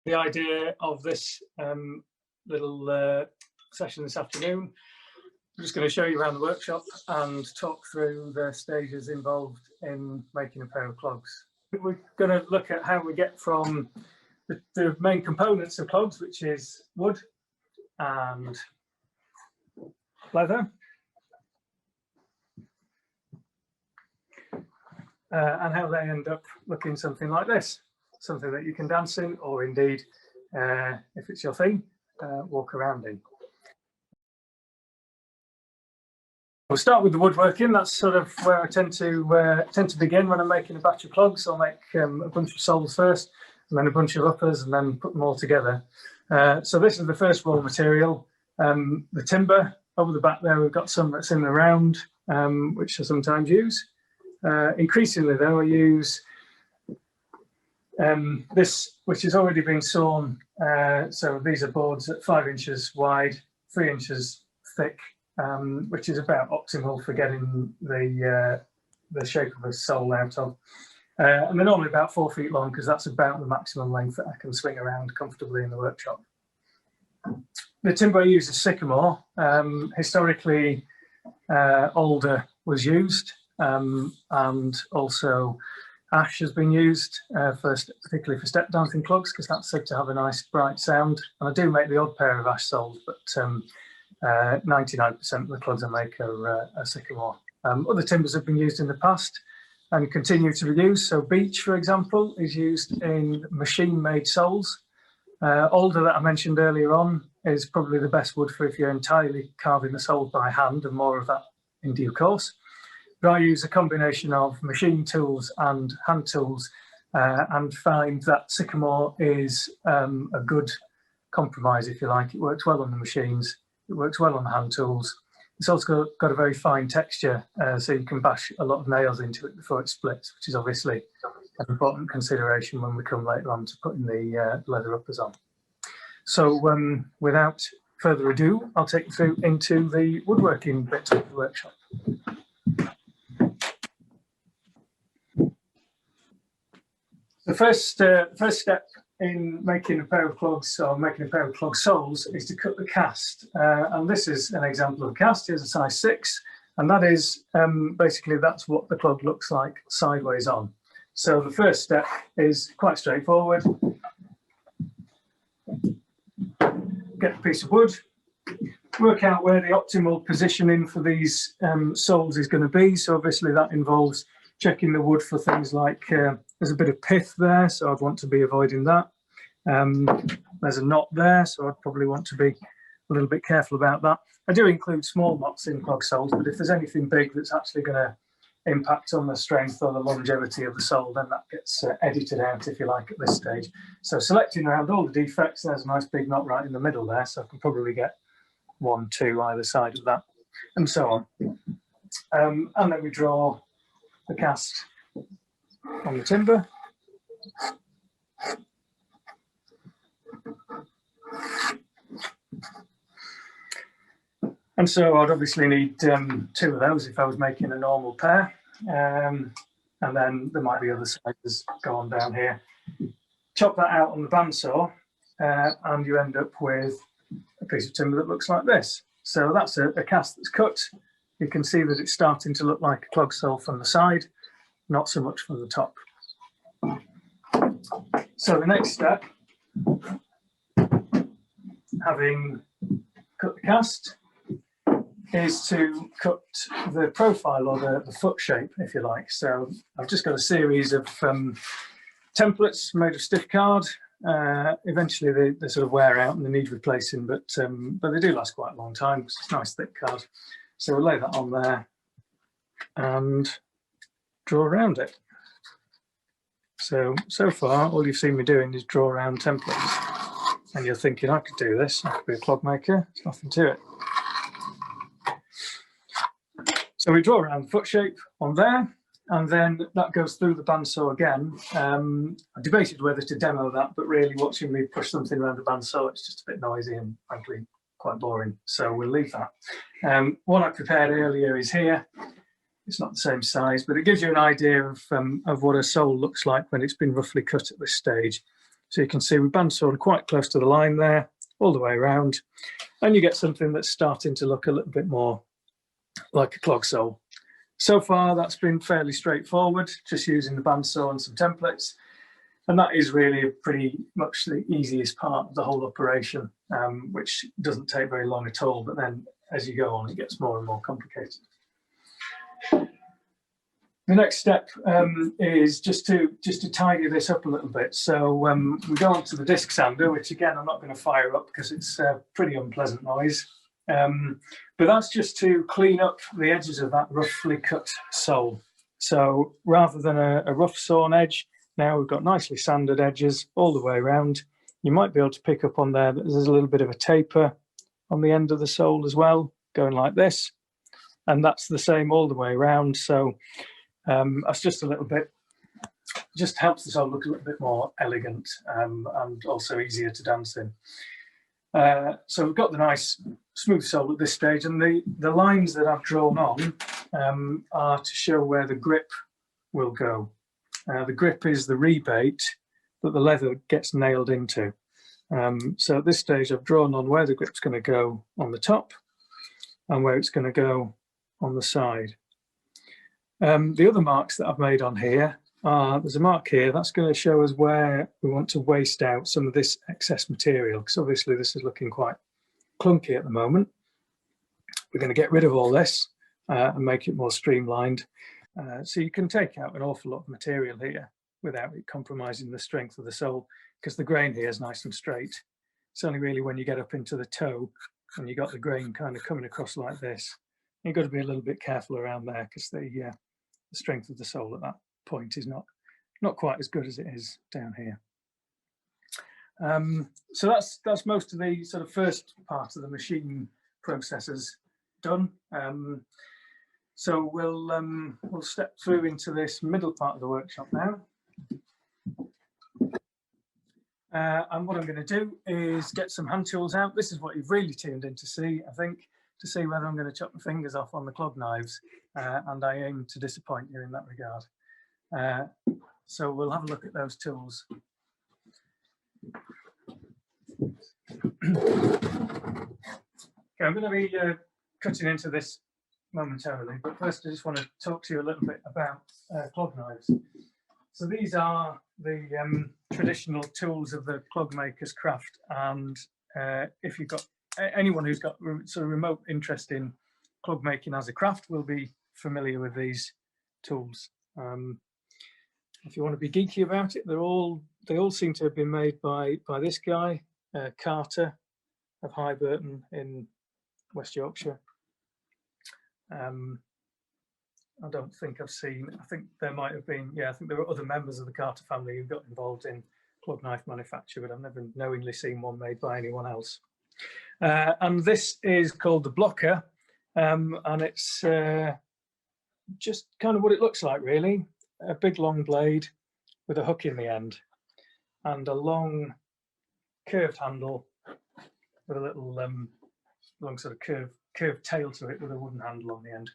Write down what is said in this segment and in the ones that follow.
the idea of this little session this afternoon. I'm just going to show you around the workshop and talk through the stages involved in making a pair of clogs. We're going to look at how we get from the main components of clogs, which is wood and leather, and how they end up looking something like this, something that you can dance in, or indeed, if it's your thing, walk around in. We'll start with the woodworking. That's sort of where I tend to begin when I'm making a batch of clogs. I'll make a bunch of soles first, and then a bunch of uppers, and then put them all together. So this is the first raw material, the timber. Over the back there, we've got some that's in the round, which I sometimes use. Increasingly, though, I use this, which has already been sawn. So these are boards at 5 inches wide, 3 inches thick, which is about optimal for getting the shape of a sole out of. And they're normally about 4 feet long, because that's about the maximum length that I can swing around comfortably in the workshop. The timber I use is sycamore. Historically, alder was used, and also ash has been used, particularly for step dancing clogs, because that's said to have a nice bright sound. And I do make the odd pair of ash soles, but 99% of the clogs I make are sycamore. Other timbers have been used in the past and continue to be used. So beech, for example, is used in machine-made soles. Alder, that I mentioned earlier on, is probably the best wood for if you're entirely carving the sole by hand, and more of that in due course. But I use a combination of machine tools and hand tools, and find that sycamore is a good compromise, if you like. It works well on the machines, it works well on the hand tools. It's also got a very fine texture, so you can bash a lot of nails into it before it splits, which is obviously an important consideration when we come later on to putting the leather uppers on. So without further ado, I'll take you through into the woodworking bit of the workshop. The first step in making a pair of clogs, or making a pair of clog soles, is to cut the cast. And this is an example of a cast. Here's a size 6, and that is basically that's what the clog looks like sideways on. So the first step is quite straightforward. Get a piece of wood, work out where the optimal positioning for these soles is going to be. So obviously that involves checking the wood for things like there's a bit of pith there, so I'd want to be avoiding that. There's a knot there, so I'd probably want to be a little bit careful about that. I do include small knots in clog soles, but if there's anything big that's actually going to impact on the strength or the longevity of the sole, then that gets edited out, if you like, at this stage. So selecting around all the defects, there's a nice big knot right in the middle there, so I can probably get 1, 2 either side of that, and so on. And then we draw the cast on the timber. And so I'd obviously need 2 of those if I was making a normal pair. And then there might be other sizes go on down here. Chop that out on the bandsaw, and you end up with a piece of timber that looks like this. So that's a cast that's cut. You can see that it's starting to look like a clog sole from the side, not so much from the top. So the next step, having cut the cast, is to cut the profile, or the foot shape, if you like. So I've just got a series of templates made of stiff card. Eventually they sort of wear out and they need replacing, but they do last quite a long time because it's nice thick card. So we'll lay that on there and draw around it. So far, all you've seen me doing is draw around templates. And you're thinking, I could do this, I could be a clog maker, there's nothing to it. So we draw around the foot shape on there, and then that goes through the bandsaw again. I debated whether to demo that, but really watching me push something around the bandsaw, it's just a bit noisy and frankly quite boring, so we'll leave that. What I prepared earlier is here. It's not the same size, but it gives you an idea of what a sole looks like when it's been roughly cut at this stage. So you can see we bandsawed quite close to the line there, all the way around, and you get something that's starting to look a little bit more like a clog sole. So far, that's been fairly straightforward, just using the bandsaw and some templates. And that is really pretty much the easiest part of the whole operation, which doesn't take very long at all. But then as you go on, it gets more and more complicated. The next step is just to tidy this up a little bit. So we go on to the disc sander, which again, I'm not going to fire up because it's a pretty unpleasant noise. But that's just to clean up the edges of that roughly cut sole. So rather than a rough sawn edge, now we've got nicely sanded edges all the way around. You might be able to pick up on there that there's a little bit of a taper on the end of the sole as well, going like this. And that's the same all the way around. So that's just a little bit, just helps the sole look a little bit more elegant and also easier to dance in. So we've got the nice smooth sole at this stage, and the lines that I've drawn on are to show where the grip will go. The grip is the rebate that the leather gets nailed into. So at this stage I've drawn on where the grip's going to go on the top and where it's going to go on the side. The other marks that I've made on here are, there's a mark here that's going to show us where we want to waste out some of this excess material, because obviously this is looking quite clunky at the moment. We're going to get rid of all this and make it more streamlined. So you can take out an awful lot of material here without it compromising the strength of the sole, because the grain here is nice and straight. It's only really when you get up into the toe and you got the grain kind of coming across like this, you've got to be a little bit careful around there, because the strength of the sole at that point is not quite as good as it is down here. So that's most of the sort of first part of the machine processes done. So we'll step through into this middle part of the workshop now. And what I'm going to do is get some hand tools out. This is what you've really tuned in to see, I think, to see whether I'm going to chop my fingers off on the clog knives, and I aim to disappoint you in that regard. So we'll have a look at those tools. Okay, I'm going to be cutting into this momentarily, but first I just want to talk to you a little bit about clog knives. So these are the traditional tools of the clog maker's craft, and if you've got anyone who's got sort of remote interest in clog making as a craft will be familiar with these tools. If you want to be geeky about it, they all seem to have been made by this guy, Carter of High Burton in West Yorkshire. I don't think I've seen, I think there might have been, yeah, I think there were other members of the Carter family who got involved in clog knife manufacture, but I've never knowingly seen one made by anyone else. And this is called the blocker, and it's just kind of what it looks like, really. A big long blade with a hook in the end and a long curved handle with a little long sort of curved tail to it with a wooden handle on the end.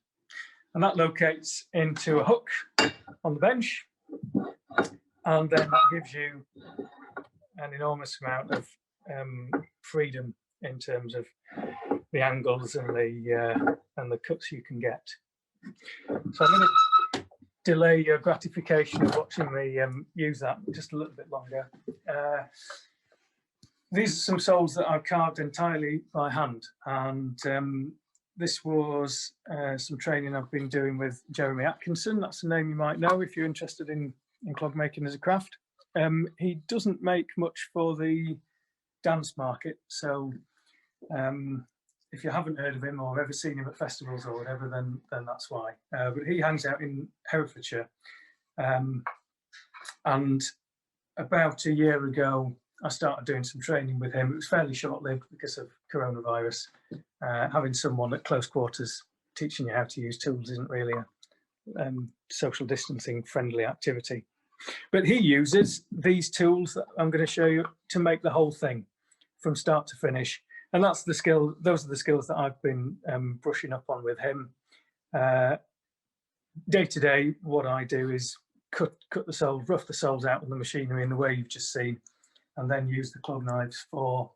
And that locates into a hook on the bench, and then that gives you an enormous amount of freedom in terms of the angles and the cuts you can get. So I'm going to delay your gratification of watching me use that just a little bit longer. These are some soles that I've carved entirely by hand, and this was some training I've been doing with Jeremy Atkinson. That's a name you might know if you're interested in clog making as a craft. He doesn't make much for the dance market, so if you haven't heard of him or ever seen him at festivals or whatever, then that's why. But he hangs out in Herefordshire, and about a year ago I started doing some training with him. It was fairly short-lived because of coronavirus. Having someone at close quarters teaching you how to use tools isn't really a social distancing friendly activity. But he uses these tools that I'm going to show you to make the whole thing from start to finish. And that's the skill. Those are the skills that I've been brushing up on with him. Day to day, what I do is cut the soles, rough the soles out of the machinery in the way you've just seen, and then use the Clog knives for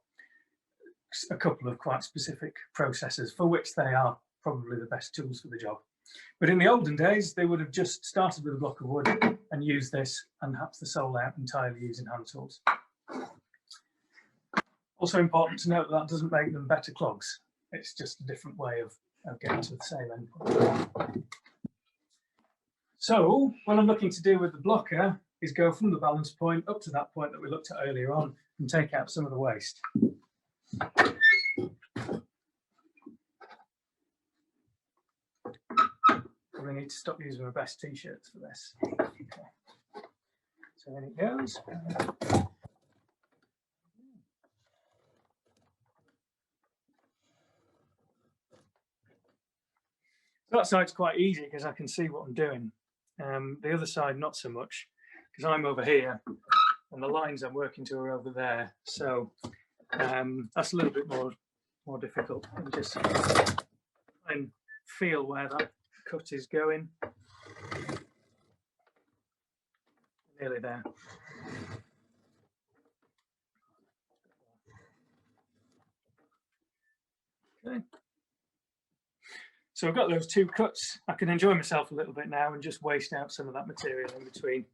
a couple of quite specific processes for which they are probably the best tools for the job. But in the olden days, they would have just started with a block of wood and used this and hacked the sole out entirely using hand tools. Also important to note that doesn't make them better clogs. It's just a different way of getting to the same endpoint. So what I'm looking to do with the blocker is go from the balance point up to that point that we looked at earlier on and take out some of the waste. I need to stop using my best t-shirts for this. Okay. So in it goes. So that side's quite easy because I can see what I'm doing. The other side, not so much, because I'm over here and the lines I'm working to are over there. So that's a little bit more difficult. And just try and feel where that cut is going. Nearly there. Okay. So I've got those two cuts. I can enjoy myself a little bit now and just waste out some of that material in between.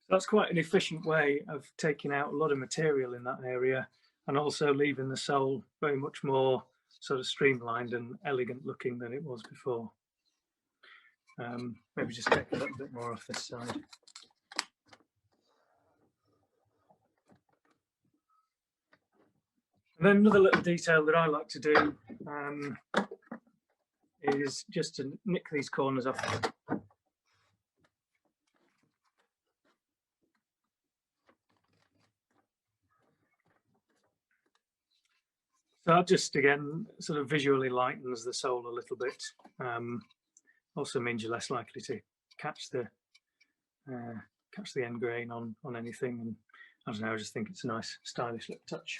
That's quite an efficient way of taking out a lot of material in that area and also leaving the sole very much more sort of streamlined and elegant looking than it was before. Maybe just take a little bit more off this side. And then another little detail that I like to do is just to nick these corners off. So that just, again, sort of visually lightens the sole a little bit. Also means you're less likely to catch the end grain on anything. And I don't know, I just think it's a nice, stylish little touch.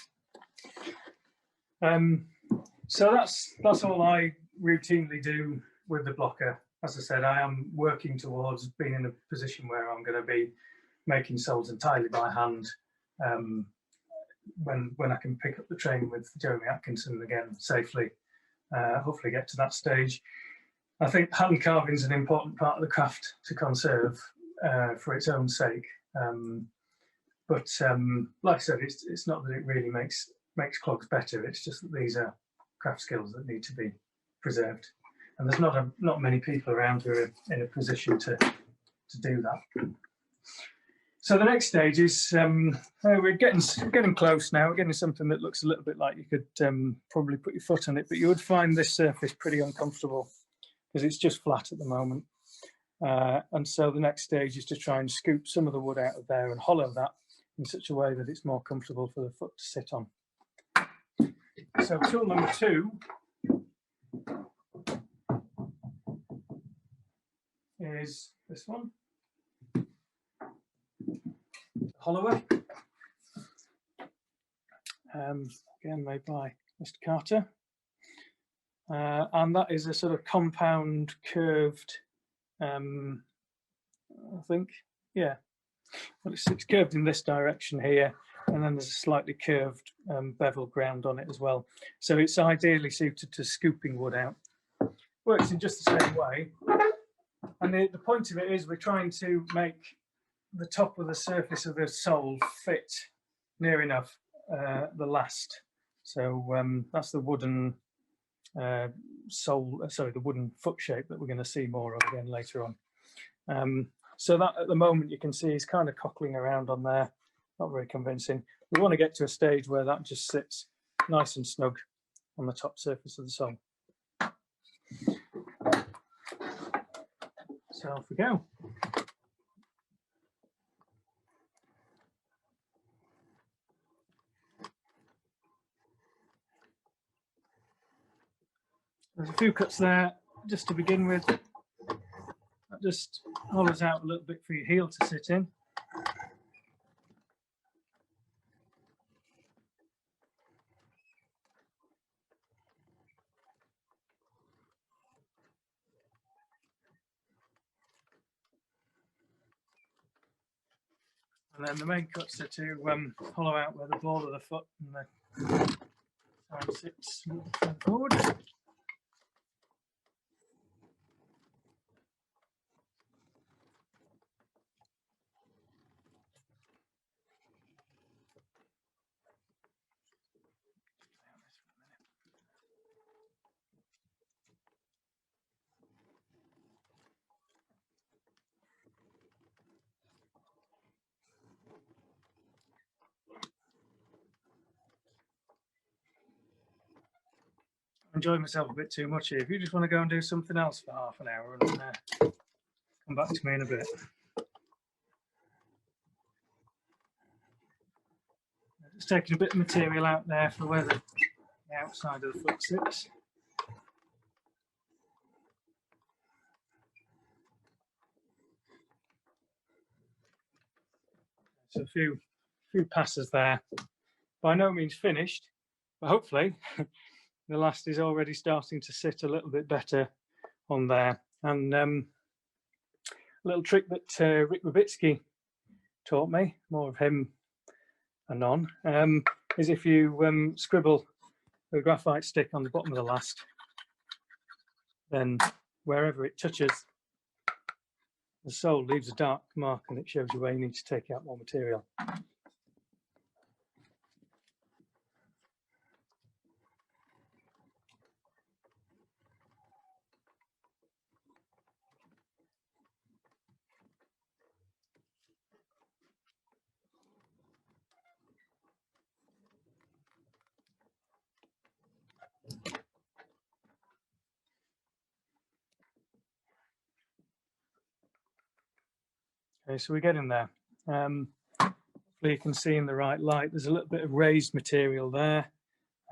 So that's all I routinely do with the blocker. As I said, I am working towards being in a position where I'm going to be making soles entirely by hand. When I can pick up the train with Jeremy Atkinson again safely, hopefully get to that stage. I think hand carving is an important part of the craft to conserve for its own sake. But like I said, it's not that it really makes clogs better. It's just that these are craft skills that need to be preserved, and there's not many people around who are in a position to do that. So the next stage is we're getting close now. We're getting something that looks a little bit like you could probably put your foot on it, but you would find this surface pretty uncomfortable because it's just flat at the moment. And so the next stage is to try and scoop some of the wood out of there and hollow that in such a way that it's more comfortable for the foot to sit on. So tool number 2 is this one. Hollower, again made by Mr. Carter, and that is a sort of compound curved, I think, yeah, well, it's curved in this direction here, and then there's a slightly curved bevel ground on it as well, so it's ideally suited to scooping wood out. Works in just the same way, and the point of it is we're trying to make the top of the surface of the sole fit near enough the last. So that's the wooden the wooden foot shape that we're going to see more of again later on. So that at the moment you can see is kind of cockling around on there, not very convincing. We want to get to a stage where that just sits nice and snug on the top surface of the sole. So off we go. There's a few cuts there just to begin with. That just hollows out a little bit for your heel to sit in. And then the main cuts are to hollow out where the ball of the foot and the arm sits forward. Enjoying myself a bit too much here. If you just want to go and do something else for half an hour and come back to me in a bit. Just taking a bit of material out there for where the outside of the foot sits. So a few passes there. By no means finished, but hopefully the last is already starting to sit a little bit better on there. And a little trick that Rick Babitsky taught me, more of him anon, is if you scribble a graphite stick on the bottom of the last, then wherever it touches the sole leaves a dark mark and it shows you where you need to take out more material. Okay, so we get in there. Hopefully you can see in the right light, there's a little bit of raised material there.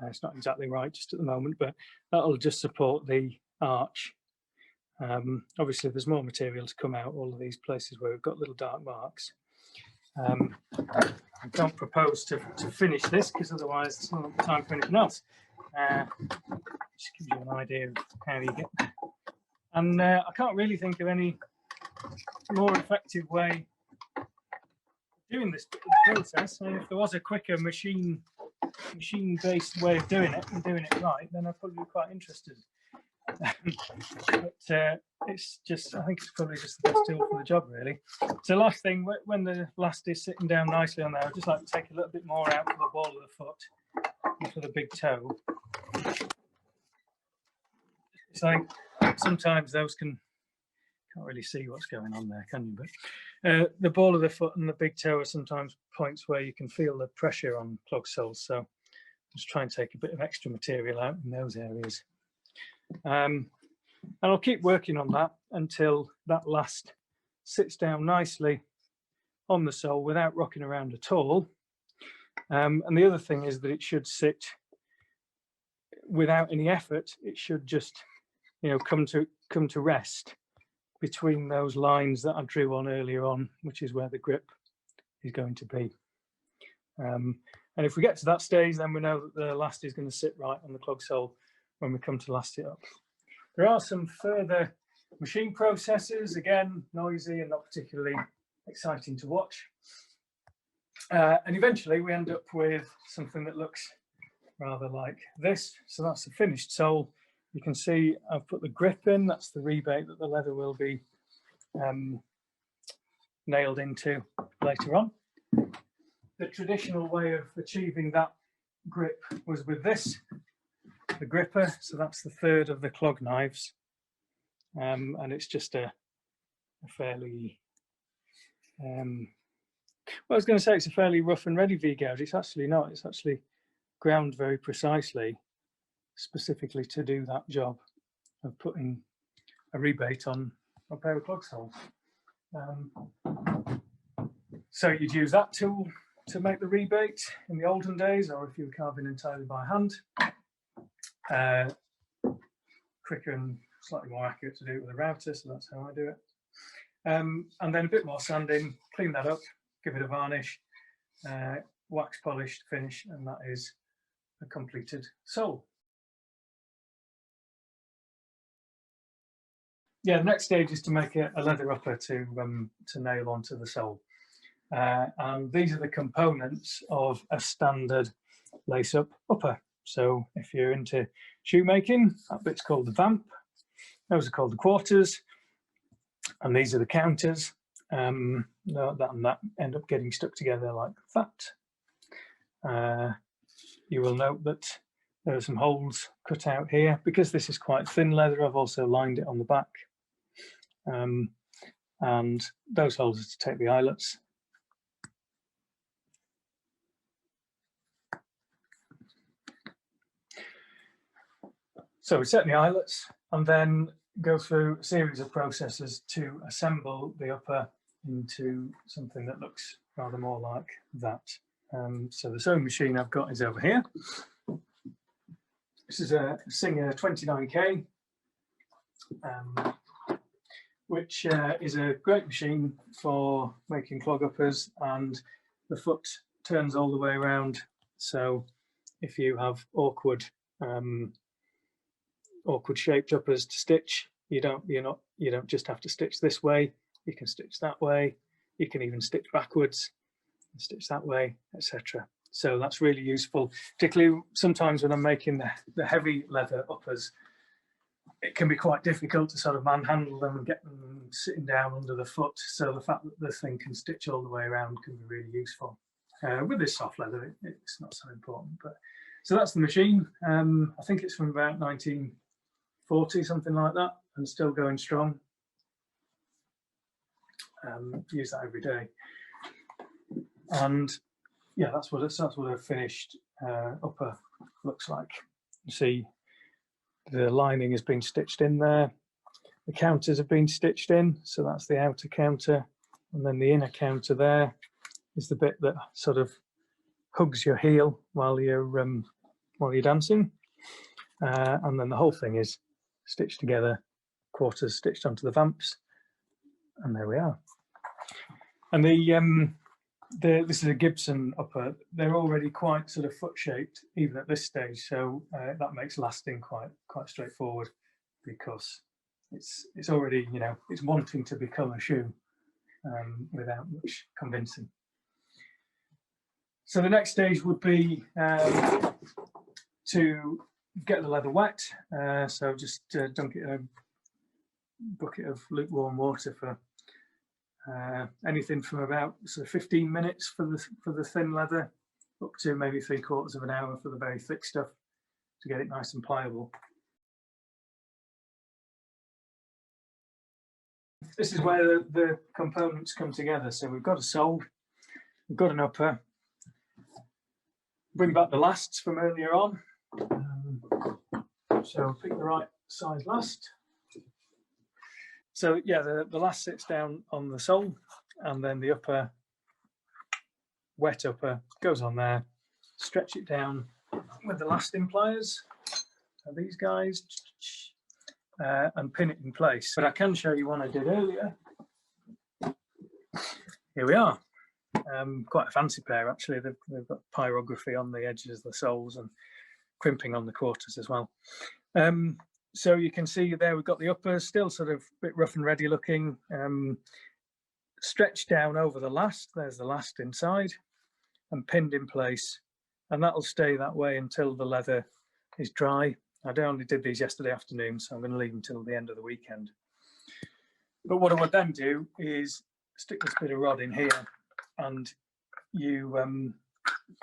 It's not exactly right just at the moment, but that'll just support the arch. Obviously, there's more material to come out, all of these places where we've got little dark marks. I don't propose to finish this because otherwise it's not time for anything else. Just gives you an idea of how you get there. And I can't really think of any more effective way of doing this process. And if there was a quicker machine-based way of doing it and doing it right, then I'd probably be quite interested. But it's just, I think it's probably just the best tool for the job, really. So last thing, when the last is sitting down nicely on there, I'd just like to take a little bit more out for the ball of the foot and for the big toe. It's like sometimes those can't really see what's going on there, can you? But the ball of the foot and the big toe are sometimes points where you can feel the pressure on clog soles. So just try and take a bit of extra material out in those areas. And I'll keep working on that until that last sits down nicely on the sole without rocking around at all. And the other thing is that it should sit without any effort. It should just, you know, come to rest between those lines that I drew on earlier on, which is where the grip is going to be. And if we get to that stage, then we know that the last is going to sit right on the clog sole when we come to last it up. There are some further machine processes, again, noisy and not particularly exciting to watch. And eventually we end up with something that looks rather like this. So that's the finished sole. You can see I've put the grip in, that's the rebate that the leather will be nailed into later on. The traditional way of achieving that grip was with this, the gripper. So that's the third of the clog knives. And it's just a fairly, well, I was going to say it's a fairly rough and ready V-gouge. It's actually not, it's actually ground very precisely, specifically to do that job of putting a rebate on a pair of clog soles. So you'd use that tool to make the rebate in the olden days, or if you were carving entirely by hand. quicker and slightly more accurate to do it with a router, so that's how I do it. And then a bit more sanding, clean that up, give it a varnish, wax polished finish, and that is a completed sole. Yeah, the next stage is to make a leather upper to nail onto the sole. And these are the components of a standard lace-up upper. So if you're into shoemaking, that bit's called the vamp. Those are called the quarters. And these are the counters. That and that end up getting stuck together like that. You will note that there are some holes cut out here. Because this is quite thin leather, I've also lined it on the back. And those holes are to take the eyelets. So we set the eyelets and then go through a series of processes to assemble the upper into something that looks rather more like that. So the sewing machine I've got is over here. This is a Singer 29K, which is a great machine for making clog uppers, and the foot turns all the way around. So if you have awkward shaped uppers to stitch, you don't just have to stitch this way. You can stitch that way. You can even stitch backwards and stitch that way, etc. So that's really useful, particularly sometimes when I'm making the heavy leather uppers. It can be quite difficult to sort of manhandle them and get them sitting down under the foot. So the fact that the thing can stitch all the way around can be really useful. With this soft leather, it's not so important. But so that's the machine. I think it's from about 1940, something like that, and still going strong. Use that every day. And yeah, that's what a finished upper looks like. You see, the lining has been stitched in there. The counters have been stitched in, so that's the outer counter, and then the inner counter there is the bit that sort of hugs your heel while you're dancing, and then the whole thing is stitched together, quarters stitched onto the vamps, and there we are. And this is a Gibson upper. They're already quite sort of foot shaped even at this stage, so that makes lasting quite straightforward, because it's already, you know, it's wanting to become a shoe without much convincing. So the next stage would be to get the leather wet. So just dunk it in a bucket of lukewarm water for anything from about sort of 15 minutes for the thin leather, up to maybe 3/4 of an hour for the very thick stuff, to get it nice and pliable. This is where the components come together. So we've got a sole, we've got an upper. Bring back the lasts from earlier on. So pick the right size last. So yeah, the last sits down on the sole, and then the upper, wet upper, goes on there. Stretch it down with the lasting pliers, so these guys, and pin it in place. But I can show you one I did earlier. Here we are. Quite a fancy pair actually. They've got pyrography on the edges of the soles and crimping on the quarters as well. So you can see there we've got the uppers, still sort of a bit rough and ready looking, stretched down over the last. There's the last inside, and pinned in place, and that'll stay that way until the leather is dry. I only did these yesterday afternoon, so I'm going to leave them till the end of the weekend. But what I would then do is stick this bit of rod in here, and you,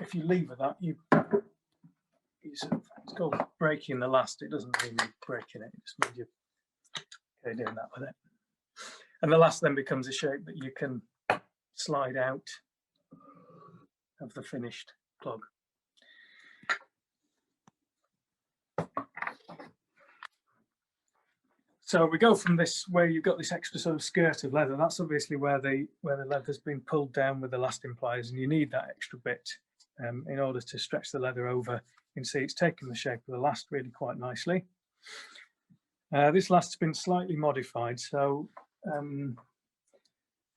if you lever that, you sort of, it's called breaking the last. It doesn't mean you're breaking it, it just means you're doing that with it. And the last then becomes a shape that you can slide out of the finished clog. So we go from this, where you've got this extra sort of skirt of leather. That's obviously where the leather's been pulled down with the lasting pliers, and you need that extra bit in order to stretch the leather over. You can see it's taken the shape of the last really quite nicely. This last's been slightly modified, so a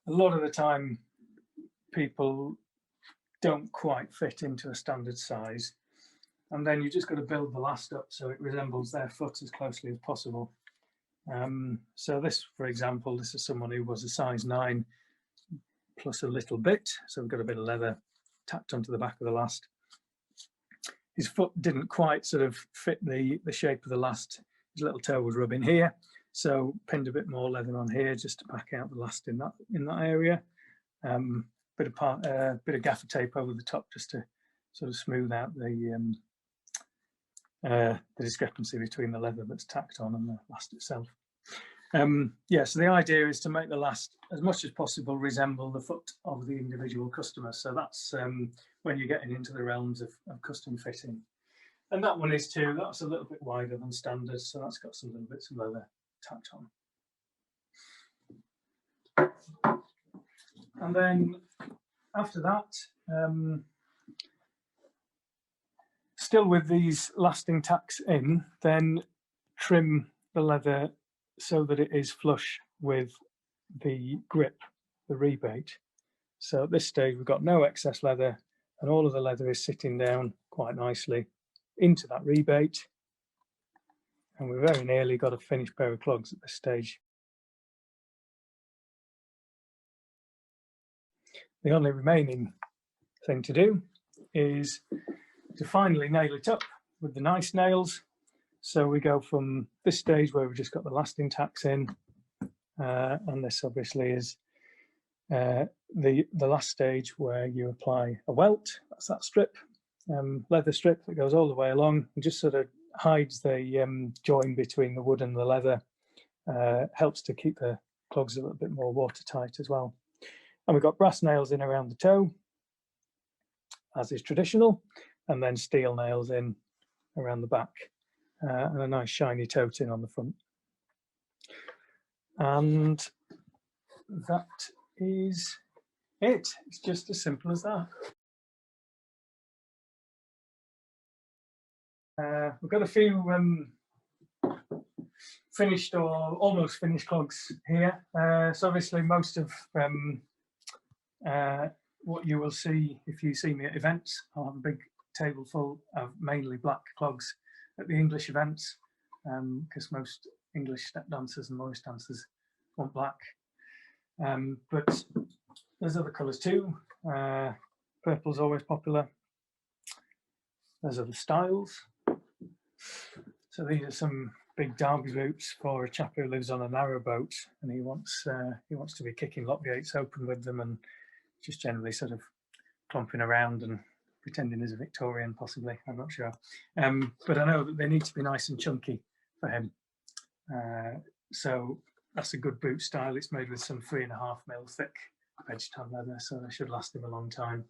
lot of the time people don't quite fit into a standard size, and then you just got to build the last up so it resembles their foot as closely as possible. So this, for example, this is someone who was a size 9 plus a little bit, so we've got a bit of leather tacked onto the back of the last. His foot didn't quite sort of fit the shape of the last. His little toe was rubbing here, so pinned a bit more leather on here just to back out the last in that area. Bit of gaffer tape over the top just to sort of smooth out the discrepancy between the leather that's tacked on and the last itself. Yeah, so the idea is to make the last as much as possible resemble the foot of the individual customer. So that's when you're getting into the realms of custom fitting. And that one is too, that's a little bit wider than standard, so that's got some little bits of leather tacked on. And then after that, still with these lasting tacks in, then trim the leather so that it is flush with the grip, the rebate. So at this stage, we've got no excess leather and all of the leather is sitting down quite nicely into that rebate. And we've very nearly got a finished pair of clogs at this stage. The only remaining thing to do is to finally nail it up with the nice nails. So we go from this stage where we've just got the lasting tacks in, and this obviously is the last stage where you apply a welt. That's that strip, leather strip that goes all the way along and just sort of hides the join between the wood and the leather, helps to keep the clogs a little bit more watertight as well. And we've got brass nails in around the toe, as is traditional, and then steel nails in around the back, and a nice shiny toe tin on the front. And that is it. It's just as simple as that. We've got a few finished or almost finished clogs here. So obviously most of what you will see if you see me at events, I'll have a big table full of mainly black clogs at the English events, because most English step dancers and Morris dancers want black. But there's other colours too. Purple's always popular. There's other styles. So these are some big derby boots for a chap who lives on a narrow boat, and he wants to be kicking lock gates open with them and just generally sort of clomping around and pretending he's a Victorian, possibly. I'm not sure. But I know that they need to be nice and chunky for him. So that's a good boot style. It's made with some 3.5mm thick veg tan leather, so they should last him a long time.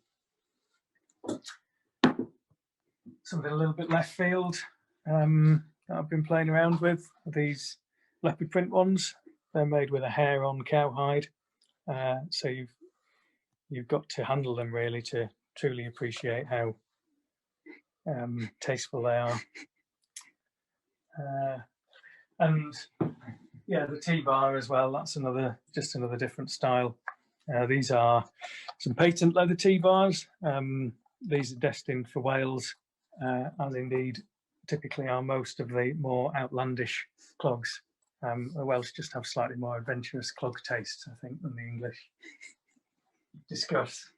Something a little bit left field that I've been playing around with are these leopard print ones. They're made with a hair-on cowhide, so you've got to handle them really to truly appreciate how tasteful they are. And yeah, the T-bar as well, that's just another different style. These are some patent leather T-bars. These are destined for Wales, as indeed typically are most of the more outlandish clogs. The Welsh just have slightly more adventurous clog tastes, I think, than the English. Discuss.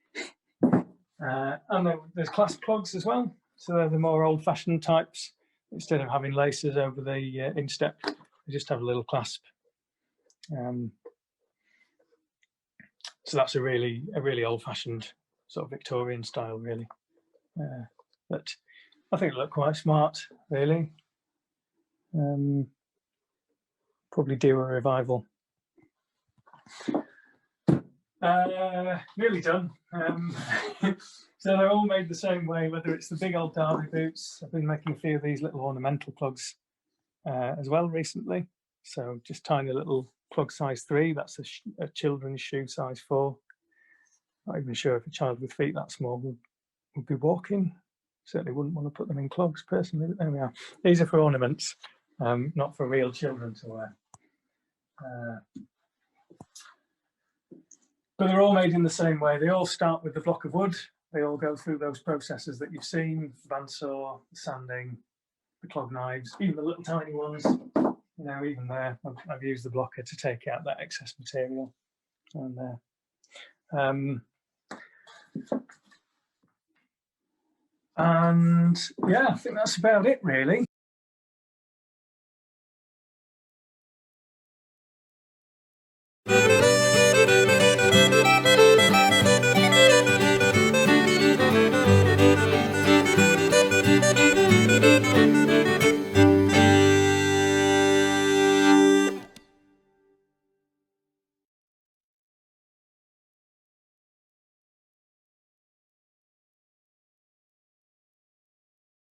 And there's clasp clogs as well. So they're the more old-fashioned types. Instead of having laces over the instep, they just have a little clasp. So that's a really old-fashioned sort of Victorian style, really. But I think it looked quite smart, really. Probably due a revival. Nearly done. So they're all made the same way, whether it's the big old derby boots. I've been making a few of these little ornamental clogs as well recently. So just tiny little clog size 3. That's a children's shoe size 4. Not even sure if a child with feet that small would be walking. Certainly wouldn't want to put them in clogs personally, but there we are. These are for ornaments. not for real children to wear. But they're all made in the same way. They all start with the block of wood. They all go through those processes that you've seen, bandsaw, the sanding, the clog knives, even the little tiny ones. You know, even there, I've used the blocker to take out that excess material. And there. And yeah, I think that's about it really.